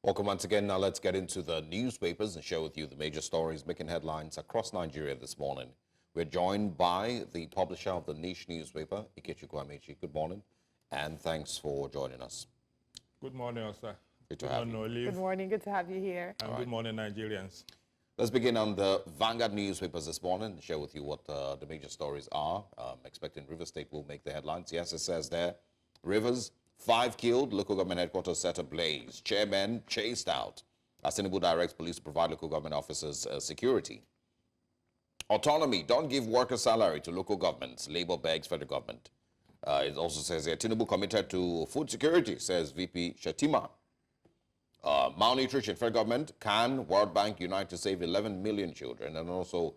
Welcome once again. Now let's get into the newspapers and share with you the major stories making headlines across Nigeria this morning. We're joined by the publisher of the niche newspaper, Ikechukwu Amaechi. Good morning, and thanks for joining us. Good morning, sir. Good to have you. Olive. Good morning. Good to have you here. And good morning, Nigerians. Let's begin on the Vanguard newspapers this morning and share with you what the major stories are. Expecting River State will make the headlines. Yes, it says there, Rivers, 5 killed, local government headquarters set ablaze. Chairman chased out. Tinubu directs police to provide local government officers security. Autonomy, don't give workers salary to local governments. Labour begs federal government. It also says here, Tinubu committed to food security, says VP Shetima. Malnutrition, federal government, can World Bank unite to save 11 million children? And also,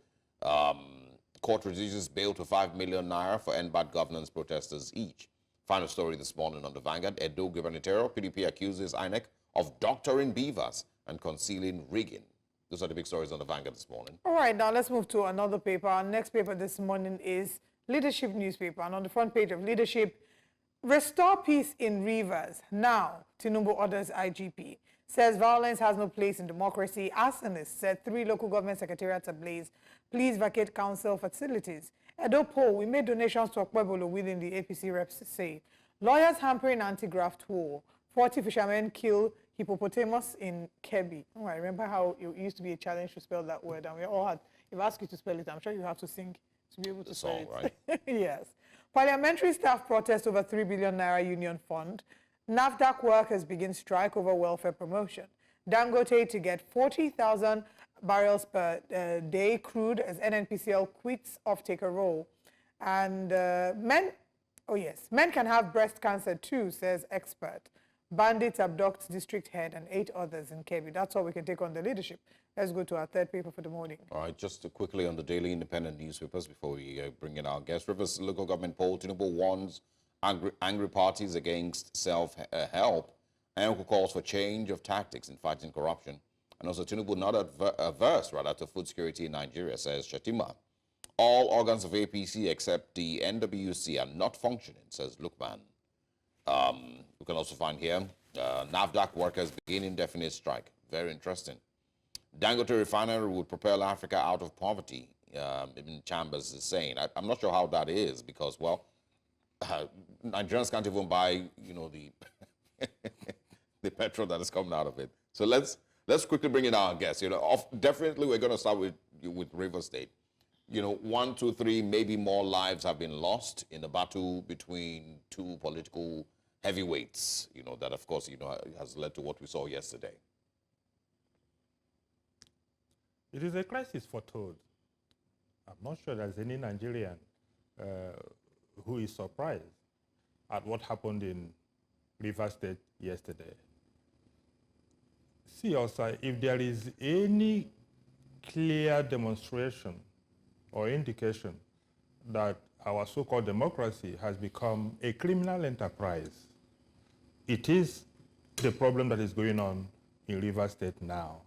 court reduces bail to 5 million naira for end bad governance protesters each. Final story this morning on the Vanguard. Edo gubernatorial, PDP accuses INEC of doctoring beavers and concealing rigging. Those are the big stories on the Vanguard this morning. All right, now let's move to another paper. Our next paper this morning is Leadership newspaper. And on the front page of Leadership, restore peace in Rivers. Now, Tinubu orders IGP. Says violence has no place in democracy. Arsonist set 3 local government secretariats ablaze. Please vacate council facilities. Edo poll, we made donations to Okpebolo within the APC reps say. Lawyers hampering anti-graft war. 40 fishermen kill hippopotamus in Kebbi. Oh, I remember how it used to be a challenge to spell that word. And we all had, if I ask you to spell it, I'm sure you have to sing to be able to spell it. Right? Yes. Parliamentary staff protest over 3 billion naira union fund. NAFDAC workers begin strike over welfare promotion. Dangote to get 40,000 barrels per day crude as NNPCL quits off-taker role. And men can have breast cancer too, says expert. Bandits abduct district head and 8 others in Kebbi. That's all we can take on the Leadership. Let's go to our third paper for the morning. All right, just quickly on the daily independent newspapers before we bring in our guest. Rivers local government poll, Tinubu warns angry parties against self-help and calls for change of tactics in fighting corruption. And also Tinubu not averse rather to food security in Nigeria, says Shetima. All organs of APC except the NWC are not functioning, says Lukman. We can also find here, NAFDAC workers begin indefinite strike. Very interesting. Dangote refinery would propel Africa out of poverty, even Chambers is saying. I'm not sure how that is because, well, Nigerians can't even buy, the the petrol that is coming out of it. So let's quickly bring in our guests. Definitely we're going to start with River State. 1, 2, 3, maybe more lives have been lost in the battle between 2 political heavyweights. That of course has led to what we saw yesterday. It is a crisis foretold. I'm not sure there's any Nigerian who is surprised at what happened in River State yesterday. See also, if there is any clear demonstration or indication that our so-called democracy has become a criminal enterprise, it is the problem that is going on in River State now.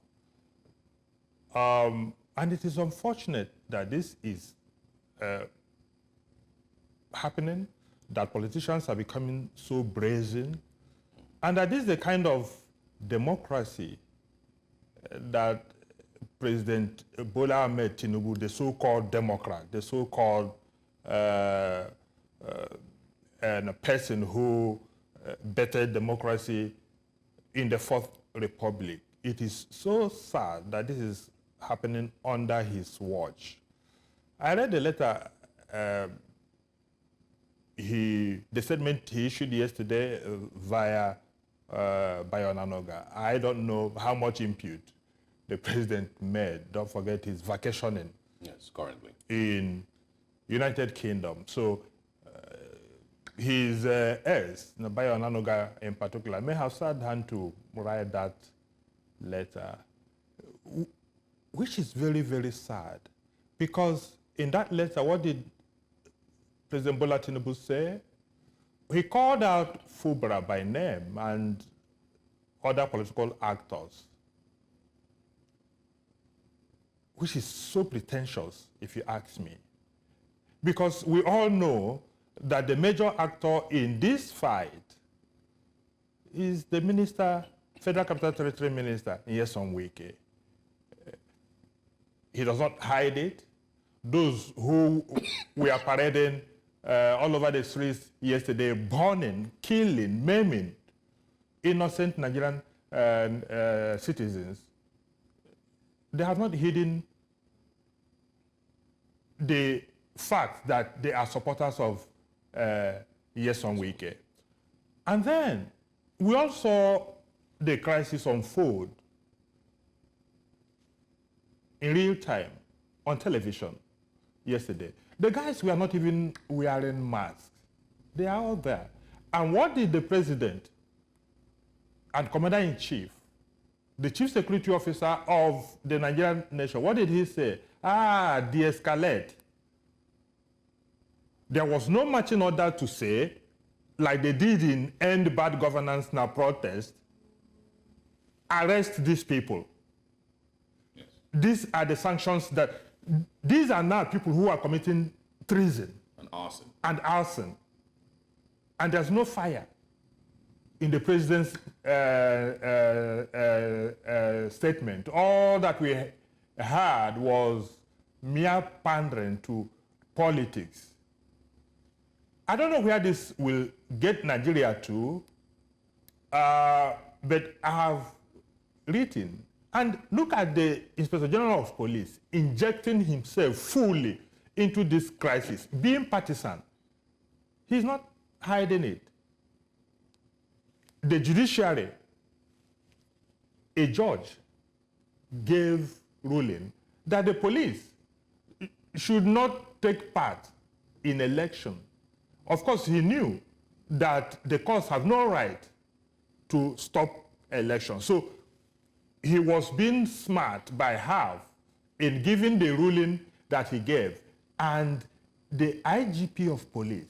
And it is unfortunate that this is happening, that politicians are becoming so brazen, and that this is the kind of democracy that President Bola Ahmed Tinubu, the so-called Democrat, the so-called person who bettered democracy in the Fourth Republic. It is so sad that this is happening under his watch. I read the letter, the statement he issued yesterday via Bayonanoga. I don't know how much impute the president made. Don't forget he's vacationing. Yes, currently. In United Kingdom. So his heirs, Bayonanoga in particular, may have sat down to write that letter, which is very, very sad. Because in that letter, what did President Bola Tinubu say? He called out Fubra by name and other political actors, which is so pretentious, if you ask me. Because we all know that the major actor in this fight is the Minister Federal Capital Territory Minister, Nyesom Wike. He does not hide it. Those who were parading all over the streets yesterday, burning, killing, maiming innocent Nigerian citizens, they have not hidden the fact that they are supporters of Nyesom Wike. And then we all saw the crisis unfold in real time on television yesterday. The guys were not even wearing masks. They are all there. And what did the president and commander-in-chief, the chief security officer of the Nigerian nation, what did he say? De-escalate. There was no marching order to say, like they did in End Bad Governance Now protest, arrest these people. Yes. These are the sanctions that, these are now people who are committing treason. And arson. And arson. And there's no fire in the president's statement. All that we had was mere pandering to politics. I don't know where this will get Nigeria to, but I have written, and look at the Inspector General of Police injecting himself fully into this crisis, being partisan. He's not hiding it. The judiciary, a judge, gave ruling that the police should not take part in election. Of course, he knew that the courts have no right to stop elections. So he was being smart by half in giving the ruling that he gave. And the IGP of police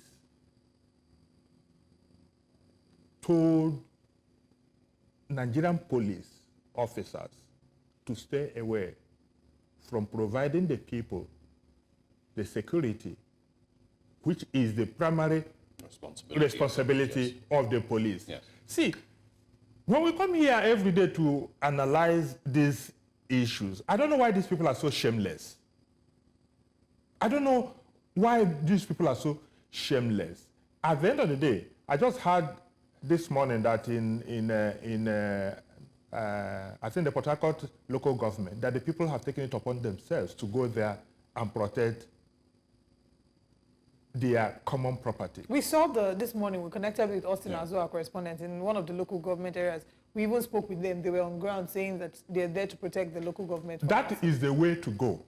told Nigerian police officers to stay away from providing the people the security, which is the primary responsibility of the police. Yes. See, when we come here every day to analyze these issues, I don't know why these people are so shameless. I don't know why these people are so shameless. At the end of the day, I just heard this morning that I think the Port Harcourt local government, that the people have taken it upon themselves to go there and protect their common property. We saw this morning, we connected with Austin as well, our correspondent, in one of the local government areas. We even spoke with them. They were on ground saying that they're there to protect the local government. That is the way to go.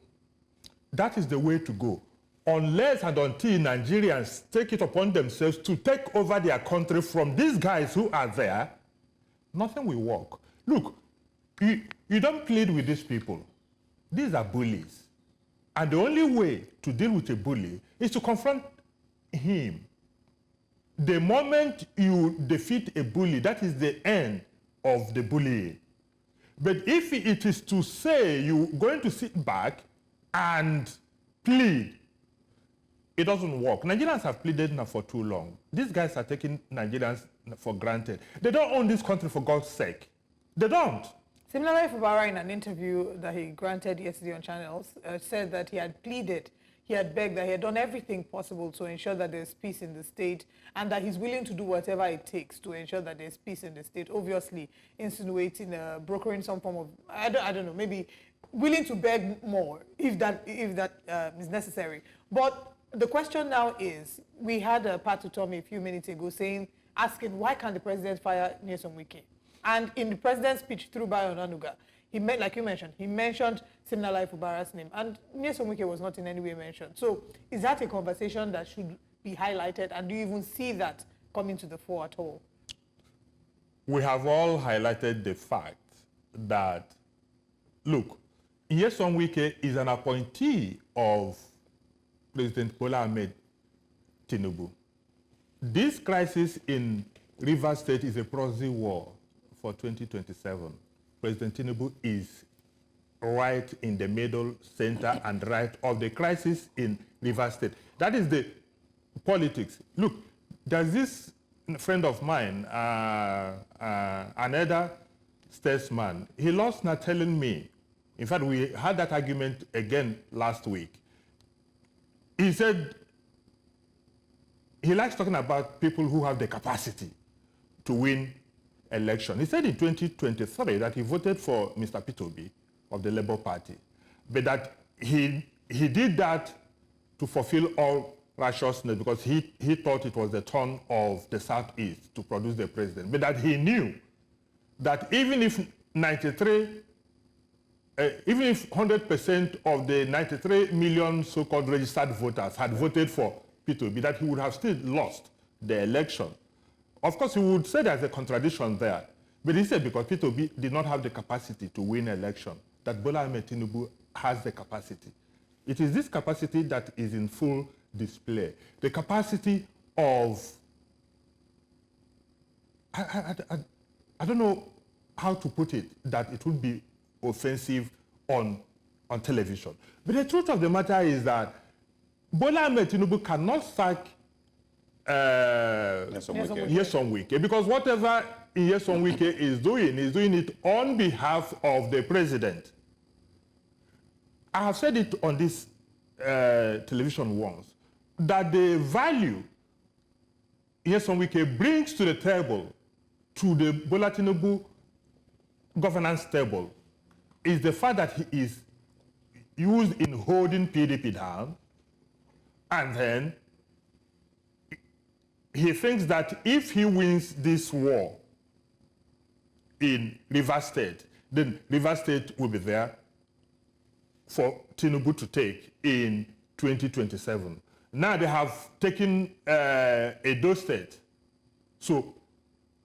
That is the way to go. Unless and until Nigerians take it upon themselves to take over their country from these guys who are there, nothing will work. Look, you don't plead with these people. These are bullies. And the only way to deal with a bully is to confront him. The moment you defeat a bully, that is the end of the bullying. But if it is to say you're going to sit back and plead, it doesn't work. Nigerians have pleaded now for too long. These guys are taking Nigerians for granted. They don't own this country, for God's sake. They don't. Similarly, Fubara, in an interview that he granted yesterday on channels, said that he had pleaded, he had begged, that he had done everything possible to ensure that there's peace in the state, and that he's willing to do whatever it takes to ensure that there's peace in the state, obviously insinuating, brokering some form of, I don't know, maybe willing to beg more if that is necessary. But the question now is, we had Patu Tommy a few minutes ago asking, why can't the president fire Nyesom Wike? And in the president's speech through Bayo Onanuga, like you mentioned, he mentioned Siminalayi Fubara's name, and Nyesom Wike was not in any way mentioned. So is that a conversation that should be highlighted, and do you even see that coming to the fore at all? We have all highlighted the fact that, look, Nyesom Wike is an appointee of President Bola Ahmed Tinubu. This crisis in Rivers State is a proxy war for 2027. President Tinubu is right in the middle, center, and right of the crisis in Rivers State. That is the politics. Look, there's this friend of mine, an elder statesman. He lost not telling me. In fact, we had that argument again last week. He said he likes talking about people who have the capacity to win election. He said in 2023 that he voted for Mr. P2B of the Labour Party, but that he did that to fulfill all righteousness because he thought it was the turn of the Southeast to produce the president, but that he knew that even if 100% of the 93 million so-called registered voters had voted for P2B, that he would have still lost the election. Of course, he would say there's a contradiction there, but he said because P2B did not have the capacity to win election, that Bola Ahmed Tinubu has the capacity. It is this capacity that is in full display. The capacity of, I don't know how to put it, that it would be offensive on television. But the truth of the matter is that Bola Ahmed Tinubu cannot sack Nyesom Wike, because whatever Nyesom Wike is doing it on behalf of the president. I have said it on this television once, that the value Nyesom Wike brings to the table, to the Bola Tinubu governance table, is the fact that he is used in holding PDP down, and then he thinks that if he wins this war in Rivers State, then Rivers State will be there for Tinubu to take in 2027. Now they have taken Edo State, so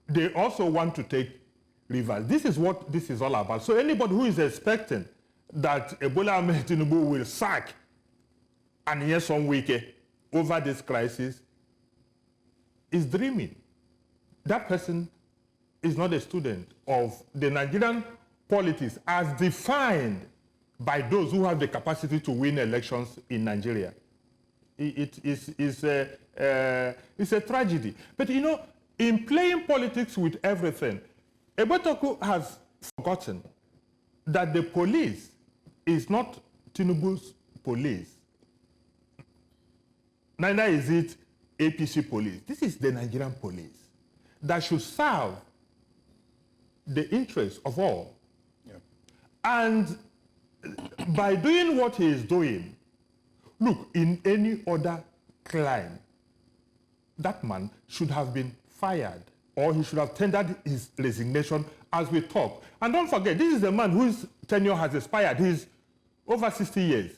they also want to take Rivers. This is what this is all about. So anybody who is expecting that Bola Ahmed Tinubu will sack and Nyesom Wike over this crisis is dreaming. That person is not a student of the Nigerian politics as defined by those who have the capacity to win elections in Nigeria. It's a tragedy. But you know, in playing politics with everything, Ebetoku has forgotten that the police is not Tinubu's police. Neither is it APC police. This is the Nigerian police that should serve the interests of all. Yeah. And by doing what he is doing, look, in any other clime, that man should have been fired, or he should have tendered his resignation as we talk. And don't forget, this is the man whose tenure has expired. He's over 60 years.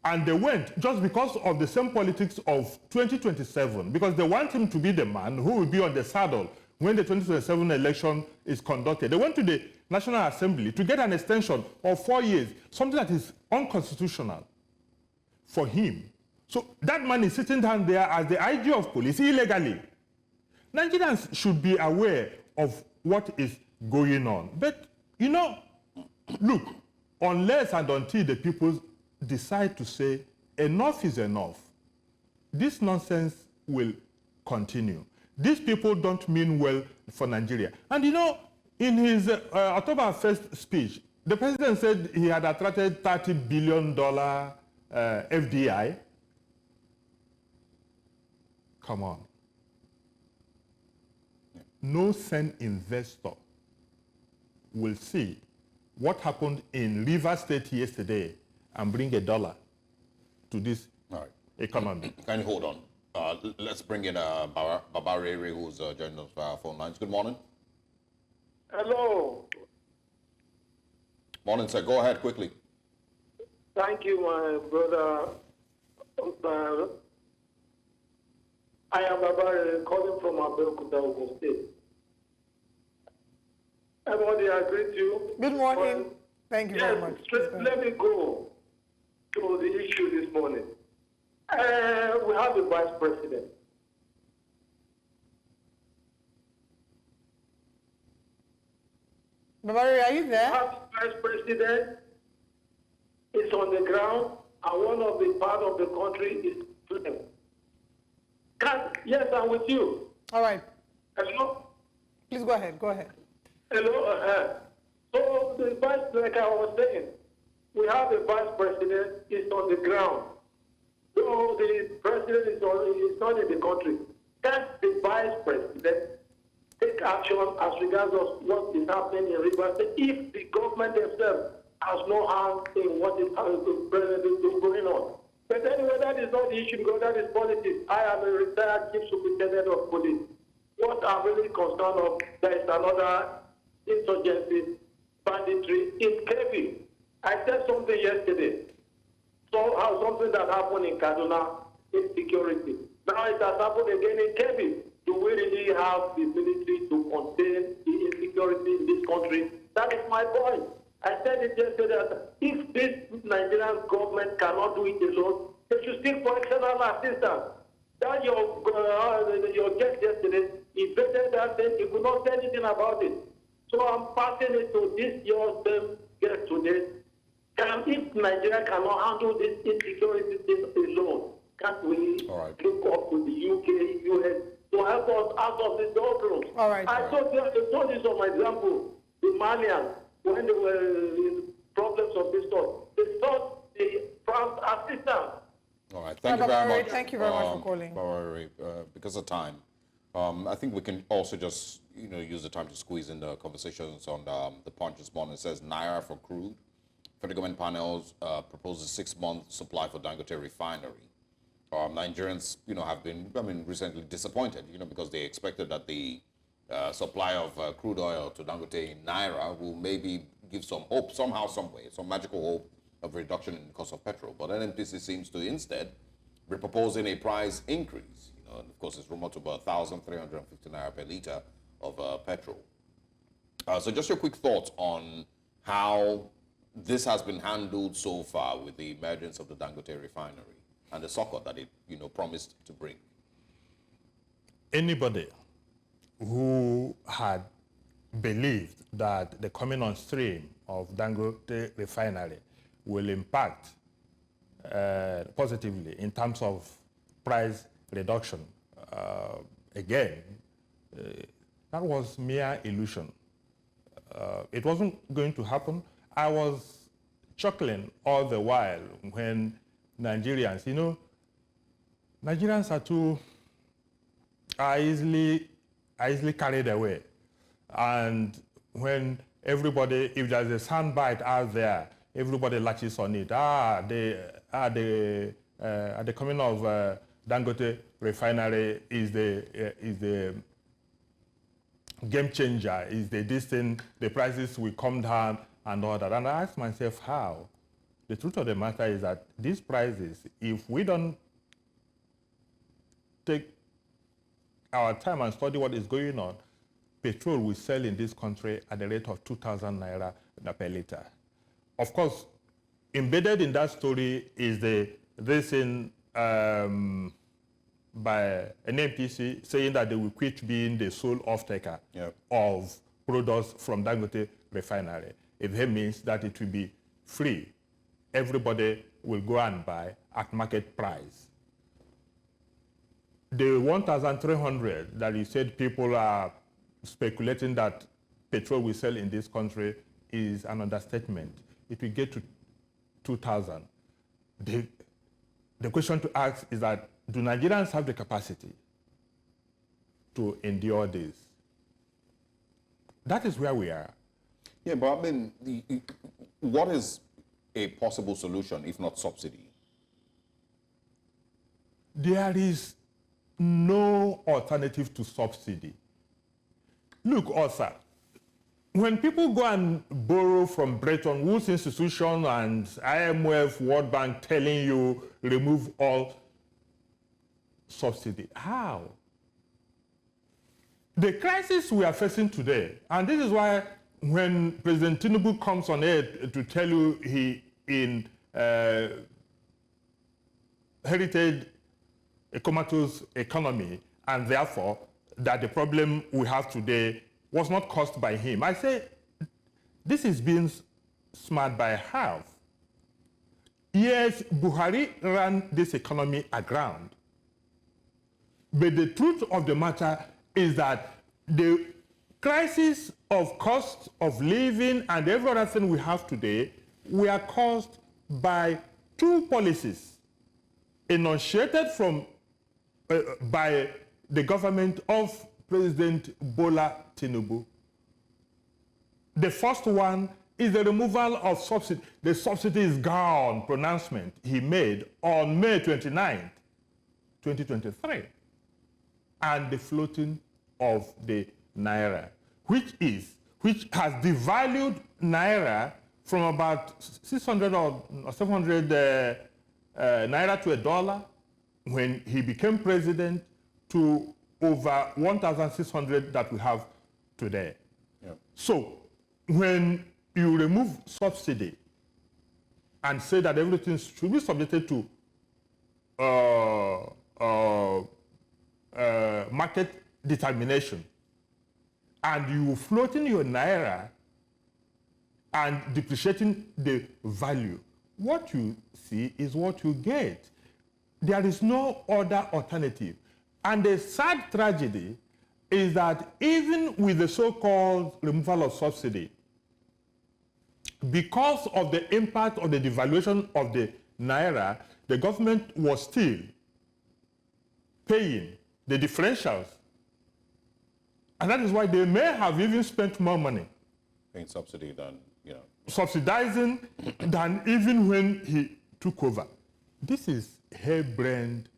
And they went just because of the same politics of 2027, because they want him to be the man who will be on the saddle when the 2027 election is conducted. They went to the National Assembly to get an extension of 4 years, something that is unconstitutional for him. So that man is sitting down there as the IG of police illegally. Nigerians should be aware of what is going on. But, you know, look, unless and until the people decide to say enough is enough, this nonsense will continue. These people don't mean well for Nigeria. And you know, in his October 1st speech, the president said he had attracted $30 billion FDI. Come on. No sane investor will see what happened in Rivers State yesterday and bring $1 to this economy. Can you hold on? Let's bring in Babarere, who's joining us via phone lines. Good morning. Hello. Morning, sir. Go ahead quickly. Thank you, my brother. I am Babarere, calling from Abeokuta, Ogun State. Everybody, I greet you. Good morning. Thank you very much. Let me go to the issue this morning. We have a vice president. Babari, are you there? We have a vice president. It's on the ground, and one of the part of the country is flame. Yes, I'm with you. All right. Hello? Please go ahead. Go ahead. Hello. So the vice, like I was saying, we have a vice president is on the ground. So the president is not in the country. Can the vice president take action as regards of what is happening in Rivers State if the government themselves has no hand in what is going on? But anyway, that is not the issue because that is politics. I am a retired chief superintendent of police. What I'm really concerned of, there is another insurgency, banditry in Kebbi. I said something yesterday. So something that happened in Kaduna, insecurity. Now it has happened again in Kebbi. Do we really have the military to contain the insecurity in this country? That is my point. I said it yesterday that if this Nigerian government cannot do it alone, they should seek for external assistance. That your guest yesterday invaded that thing, he could not say anything about it. So I'm passing it to this your guest today. If Nigeria cannot handle this insecurity thing alone, can't we look up to the UK, US to help us out of this doldrums? All right. I told you some example. The Malians, when they were in problems of this sort, they sought the France assistance. All right. Thank you very much. Thank you very much for calling. Because of time, I think we can also just use the time to squeeze in the conversations on the Punch this morning. It says Naira for crude. Federal government panels proposes 6-month supply for Dangote refinery. Nigerians, have been, recently disappointed, because they expected that the supply of crude oil to Dangote in Naira will maybe give some hope somehow, some way, some magical hope of reduction in the cost of petrol. But NNPC seems to instead be proposing a price increase. And of course, it's rumored to be 1,350 naira per liter of petrol. So just your quick thoughts on how this has been handled so far with the emergence of the Dangote refinery and the succor that it, promised to bring. Anybody who had believed that the coming on stream of Dangote refinery will impact positively in terms of price reduction, that was mere illusion. It wasn't going to happen. I was chuckling all the while when Nigerians, Nigerians are easily carried away. And when everybody, if there's a soundbite out there, everybody latches on it. The coming of Dangote refinery is the game changer, is this thing, the prices will come down and all that. And I asked myself, how? The truth of the matter is that these prices, if we don't take our time and study what is going on, petrol will sell in this country at the rate of 2,000 naira per liter. Of course, embedded in that story is this thing by an NPC saying that they will quit being the sole off-taker of products from Dangote refinery. It means that it will be free. Everybody will go and buy at market price. The 1,300 that you said people are speculating that petrol will sell in this country is an understatement. It will get to 2,000. The question to ask is that, do Nigerians have the capacity to endure this? That is where we are. Yeah, but I mean, what is a possible solution if not subsidy? There is no alternative to subsidy. Look, Arthur, when people go and borrow from Bretton Woods institution and IMF, World Bank telling you remove all subsidy, how? The crisis we are facing today, and this is why when President Tinubu comes on air to tell you he inherited a comatose economy, and therefore that the problem we have today was not caused by him. I say this is being smart by half. Yes, Buhari ran this economy aground. But the truth of the matter is that the crisis of cost of living and every other thing we have today were caused by two policies enunciated from by the government of President Bola Tinubu. The first one is the removal of subsidy. The subsidy is gone pronouncement he made on May 29, 2023, and the floating of the naira, which has devalued naira from about 600 or 700 naira to a dollar when he became president to over 1,600 that we have today. Yep. So when you remove subsidy and say that everything should be subjected to market determination, and you floating your naira and depreciating the value, what you see is what you get. There is no other alternative. And the sad tragedy is that even with the so-called removal of subsidy, because of the impact of the devaluation of the naira, the government was still paying the differentials. And that is why they may have even spent more money Paying subsidy than, subsidizing than even when he took over. This is harebrained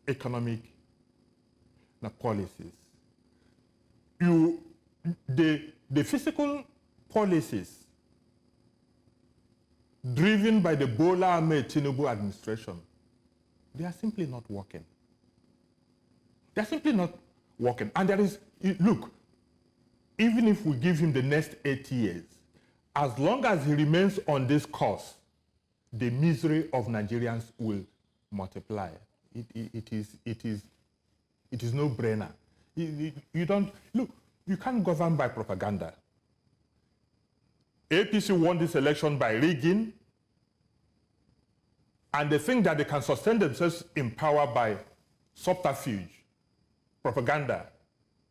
economic policies. The physical policies driven by the Bola Tinubu administration, they are simply not working. They're simply not working. And there is, look, even if we give him the next 8 years, as long as he remains on this course, the misery of Nigerians will multiply. It is no brainer. You don't, look, you can't govern by propaganda. APC won this election by rigging, and they think that they can sustain themselves in power by subterfuge, propaganda,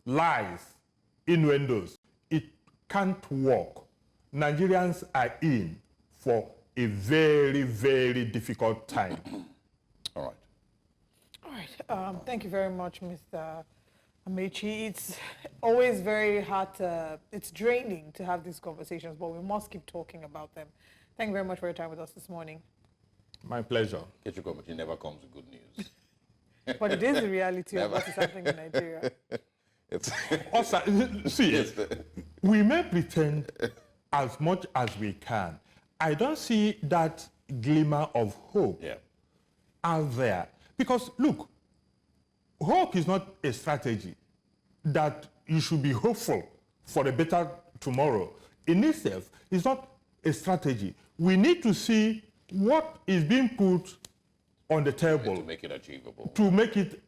lies, innuendos. It can't work. Nigerians are in for a very, very difficult time. All right. All right. Thank you very much, Mr. Amaechi. It's always very hard it's draining to have these conversations, but we must keep talking about them. Thank you very much for your time with us this morning. My pleasure. Ikechukwu Amaechi never comes with good news. But it is the reality of what is happening in Nigeria. It's Also, see, we may pretend as much as we can. I don't see that glimmer of hope out there. Because, look, hope is not a strategy that you should be hopeful for a better tomorrow. In itself, it's not a strategy. We need to see what is being put on the table. to make it achievable. To make it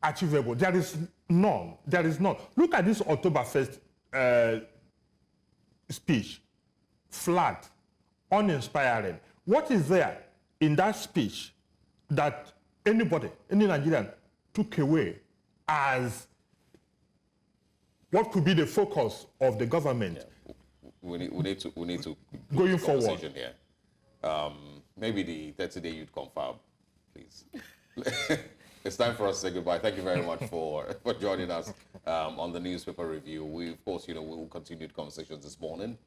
achievable. There is none. There is none. Look at this October 1st speech. Flat, uninspiring. What is there in that speech that anybody, any Nigerian, took away as what could be the focus of the government? We need to Going forward. conversation here. Maybe the 30-day youth confirm, please. It's time for us to say goodbye. Thank you very much for joining us on the newspaper review. We, of course, we will continue the conversations this morning.